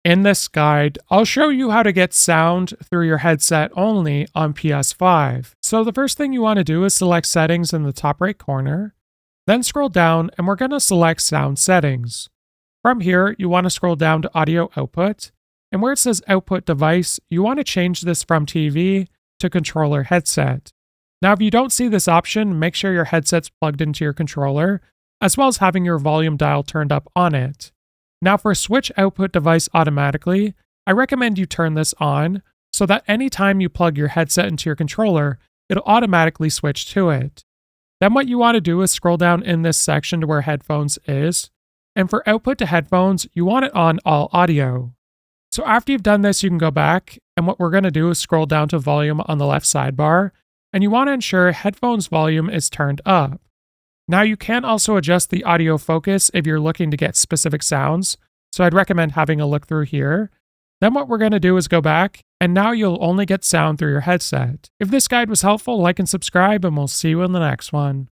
In this guide, I'll show you how to get sound through your headset only on PS5. So the first thing you want to do is select settings in the top right corner, then scroll down and we're going to select sound settings. From here, you want to scroll down to audio output, and where it says output device, you want to change this from TV to controller headset. Now if you don't see this option, make sure your headset's plugged into your controller, as well as having your volume dial turned up on it. Now for switch output device automatically, I recommend you turn this on so that anytime you plug your headset into your controller, it'll automatically switch to it. Then what you want to do is scroll down in this section to where headphones is, and for output to headphones, you want it on all audio. So after you've done this, you can go back, and what we're going to do is scroll down to volume on the left sidebar, and you want to ensure headphones volume is turned up. Now you can also adjust the audio focus if you're looking to get specific sounds, so I'd recommend having a look through here. Then what we're going to do is go back, and now you'll only get sound through your headset. If this guide was helpful, like and subscribe, and we'll see you in the next one.